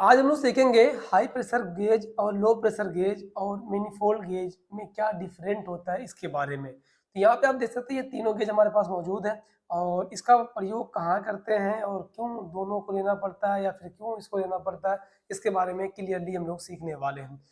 आज हम लोग सीखेंगे हाई प्रेशर गेज और लो प्रेशर गेज और मैनिफोल्ड गेज में क्या डिफरेंट होता है इसके बारे में। तो यहाँ पे आप देख सकते हैं ये तीनों गेज हमारे पास मौजूद है और इसका प्रयोग कहाँ करते हैं और क्यों दोनों को लेना पड़ता है या फिर क्यों इसको लेना पड़ता है, इसके बारे में क्लियरली हम लोग सीखने वाले हैं।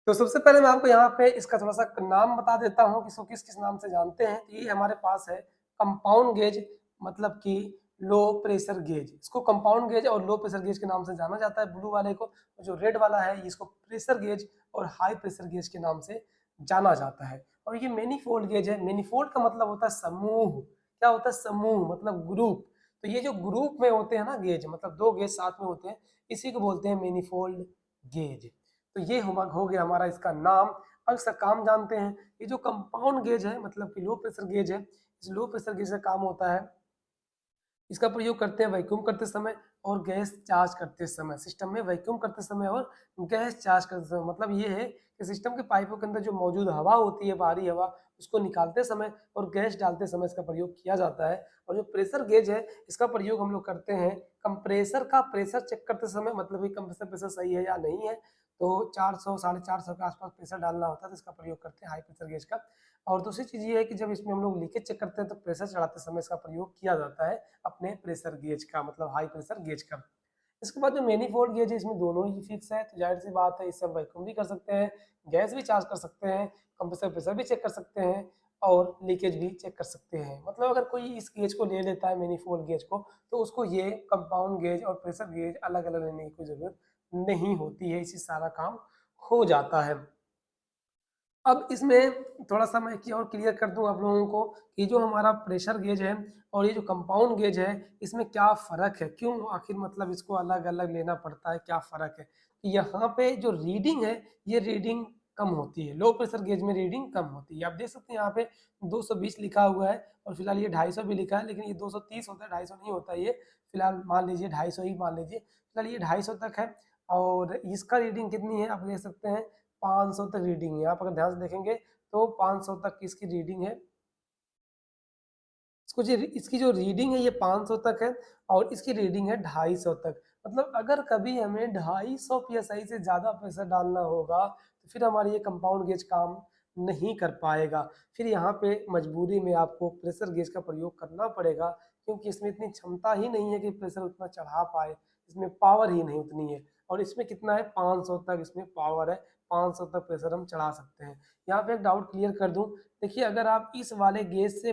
तो सबसे पहले मैं आपको यहाँ पे इसका थोड़ा सा नाम बता देता हूँ कि इसको किस किस नाम से जानते हैं। तो ये हमारे पास है कंपाउंड गेज, मतलब कि लो प्रेशर गेज। इसको कंपाउंड गेज और लो प्रेशर गेज के नाम से जाना जाता है ब्लू वाले को। जो रेड वाला है इसको प्रेशर गेज और हाई प्रेशर गेज के नाम से जाना जाता है। और ये मैनीफोल्ड गेज है। मैनीफोल्ड का मतलब होता है समूह। क्या होता है? समूह, मतलब ग्रुप। तो ये जो ग्रुप में होते हैं ना गेज, मतलब दो गेज साथ में होते हैं, इसी को बोलते हैं मैनीफोल्ड गेज। तो ये हो गया हमारा इसका नाम। अब इसका काम जानते हैं। ये जो कंपाउंड गेज है, मतलब कि लो प्रेशर गेज है, इस लो प्रेशर गेज का काम होता है, इसका प्रयोग करते हैं वैक्यूम करते समय और गैस चार्ज करते समय। सिस्टम में वैक्यूम करते समय और गैस चार्ज करते समय मतलब ये है कि सिस्टम के पाइपों के अंदर जो मौजूद हवा होती है, बाहरी हवा, उसको निकालते समय और गैस डालते समय इसका प्रयोग किया जाता है। और जो प्रेशर गेज है इसका प्रयोग हम लोग करते हैं कंप्रेसर का प्रेशर चेक करते समय, मतलब ये कंप्रेसर प्रेशर सही है या नहीं है। तो 400 450 के आसपास प्रेशर डालना होता है, तो इसका प्रयोग करते हैं हाई प्रेशर गेज का। और दूसरी चीज ये है कि जब इसमें हम लोग लीकेज चेक करते हैं तो प्रेशर चढ़ाते समय इसका प्रयोग किया जाता है अपने प्रेशर गेज का, मतलब हाई प्रेशर गेज का। इसके बाद जो मैनीफोल्ड गेज है इसमें दोनों ही फिक्स है, तो जाहिर सी बात है इससे हम वैक्यूम भी कर सकते हैं, गैस भी चार्ज कर सकते हैं, कंप्रेसर प्रेशर भी चेक कर सकते हैं और लीकेज भी चेक कर सकते हैं। मतलब अगर कोई इस गेज को ले लेता है मैनीफोल्ड गेज को, तो उसको ये कंपाउंड गेज और प्रेशर गेज अलग अलग लेने की कोई जरूरत नहीं होती है, इसी सारा काम हो जाता है। अब इसमें थोड़ा सा मैं और क्लियर कर दूं आप लोगों को कि जो हमारा प्रेशर गेज है और ये जो कंपाउंड गेज है इसमें क्या फ़र्क है, क्यों आखिर मतलब इसको अलग अलग लेना पड़ता है, क्या फ़र्क है। तो यहाँ पे जो रीडिंग है ये रीडिंग कम होती है, लो प्रेशर गेज में रीडिंग कम होती है। आप देख सकते हैं यहाँ पे 220 लिखा हुआ है और फिलहाल ये 250 भी लिखा है, लेकिन ये 230 होता है, 250 नहीं होता ये। फिलहाल मान लीजिए 250 ही मान लीजिए, फिलहाल ये 250 तक है। और इसका रीडिंग कितनी है आप देख सकते हैं, 500 तक रीडिंग है। आप अगर ध्यान से देखेंगे तो 500 तक की इसकी रीडिंग है। इसकी जो रीडिंग है ये 500 तक है और इसकी रीडिंग है 250 तक। मतलब अगर कभी हमें 250 psi से ज़्यादा प्रेशर डालना होगा तो फिर हमारी ये कंपाउंड गेज काम नहीं कर पाएगा। फिर यहाँ पे मजबूरी में आपको प्रेशर गेज का प्रयोग करना पड़ेगा, क्योंकि इसमें इतनी क्षमता ही नहीं है कि प्रेशर उतना चढ़ा पाए, इसमें पावर ही नहीं उतनी है। और इसमें कितना है, 500 तक इसमें पावर है, 500 तक प्रेशर हम चढ़ा सकते हैं। यहाँ पे एक डाउट क्लियर कर दूं, देखिए अगर आप इस वाले गेज से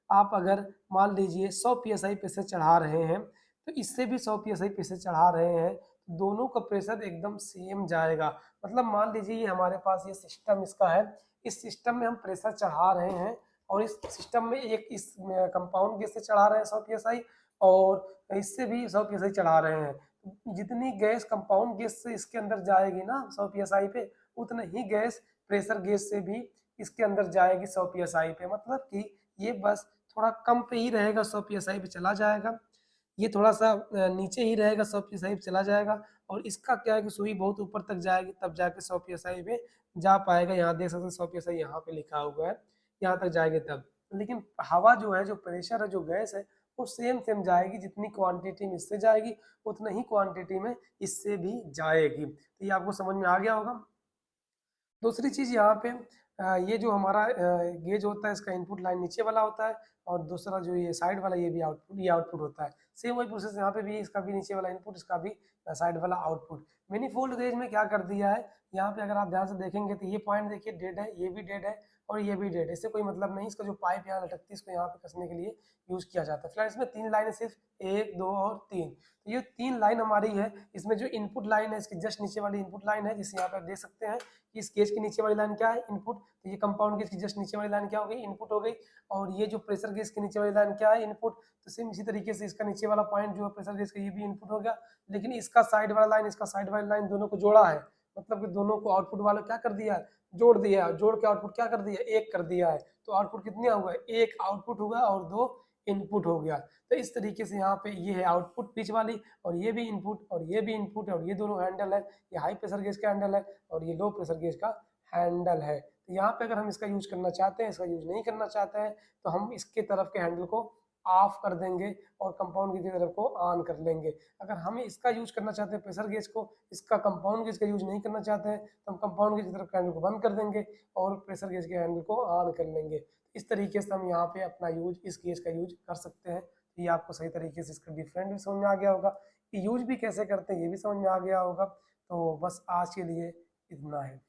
आप अगर मान लीजिए 100 psi प्रेशर चढ़ा रहे हैं तो इससे भी 100 psi प्रेशर चढ़ा रहे हैं, तो दोनों का प्रेशर एकदम सेम जाएगा। मतलब मान लीजिए ये हमारे पास ये सिस्टम इसका है, इस सिस्टम में हम प्रेशर चढ़ा रहे हैं और इस सिस्टम में एक इस कंपाउंड गैस से चढ़ा रहे हैं 100 psi और इससे भी 100 psi चढ़ा रहे हैं। जितनी गैस कंपाउंड गैस से इसके अंदर जाएगी ना 100 psi पे, उतना ही गैस प्रेशर गैस से भी इसके अंदर जाएगी 100 psi पे। मतलब कि ये बस थोड़ा कम पे ही रहेगा, 100 psi पे चला जाएगा। ये थोड़ा सा नीचे ही रहेगा, 100 psi पे चला जाएगा। और इसका क्या है कि सुई बहुत ऊपर तक जाएगी तब जाके 100 psi पे जा पाएगा। यहाँ देख सकते हैं 100 psi यहाँ पे लिखा हुआ है, यहाँ तक जाएगी तब। लेकिन हवा जो है, जो प्रेशर है, जो गैस है, वो सेम सेम जाएगी। जितनी क्वांटिटी में इससे जाएगी उतना ही क्वांटिटी में इससे भी जाएगी। तो ये आपको समझ में आ गया होगा। दूसरी चीज़ यहाँ पे ये जो हमारा गेज होता है इसका इनपुट लाइन नीचे वाला होता है और दूसरा जो ये साइड वाला ये भी आउटपुट, ये आउटपुट होता है। सेम वही प्रोसेस यहाँ पे भी, इसका भी नीचे वाला इनपुट, इसका भी साइड वाला आउटपुट। मैनीफोल्ड गेज में क्या कर दिया है, यहाँ पे अगर आप ध्यान से देखेंगे तो ये पॉइंट देखिए डेड है, ये भी डेड है और ये भी डेड है। इससे कोई मतलब नहीं, इसका जो पाइप यहाँ लटकती है इसको यहाँ पे कसने के लिए यूज किया जाता है। फिलहाल इसमें 3 लाइन है, सिर्फ 1 2 और 3। तो ये 3 लाइन हमारी है। इसमें जो इनपुट लाइन है इसकी जस्ट नीचे वाली इनपुट लाइन है, जिसे यहाँ पे आप देख सकते हैं कि इस गेज की नीचे वाली लाइन क्या है, इनपुट। तो ये कंपाउंड गेज की जस्ट नीचे वाली लाइन क्या हो गई, इनपुट हो गई। और ये जो प्रेशर गेज की नीचे वाली लाइन क्या है, इनपुट। तो सेम इसी तरीके से इसका नीचे वाला पॉइंट जो है प्रेशर गेज का, ये भी इनपुट हो गया। लेकिन इसका साइड वाला लाइन, इसका साइड वाला लाइन दोनों को जोड़ा है, मतलब कि दोनों को आउटपुट वाला क्या कर दिया है, जोड़ दिया है। जोड़ के आउटपुट क्या कर दिया, एक कर दिया है। तो आउटपुट कितने हुआ, एक आउटपुट होगा और 2 इनपुट हो गया। तो इस तरीके से यहाँ पे ये है आउटपुट पिच वाली, और ये भी इनपुट और ये भी इनपुट है और ये दोनों हैंडल है। ये हाई प्रेशर गेज का हैंडल है और ये लो प्रेशर गेज का हैंडल है। तो यहाँ पे अगर हम इसका यूज करना चाहते हैं, इसका यूज नहीं करना चाहते हैं, तो हम इसके तरफ के हैंडल को ऑफ कर देंगे और कंपाउंड गेज की तरफ को ऑन कर लेंगे। अगर हम इसका यूज करना चाहते हैं प्रेशर गेज को, इसका कंपाउंड गेज का यूज नहीं करना चाहते हैं, तो हम कंपाउंड गेज की तरफ हैंडल को बंद कर देंगे और प्रेशर गेज के हैंडल को ऑन कर लेंगे। इस तरीके से हम यहाँ पे अपना यूज, इस गेज का यूज कर सकते हैं। ये आपको सही तरीके से इसका डिफरेंट भी समझ में आ गया होगा कि यूज भी कैसे करते हैं, ये भी समझ में आ गया होगा। तो बस आज के लिए इतना है।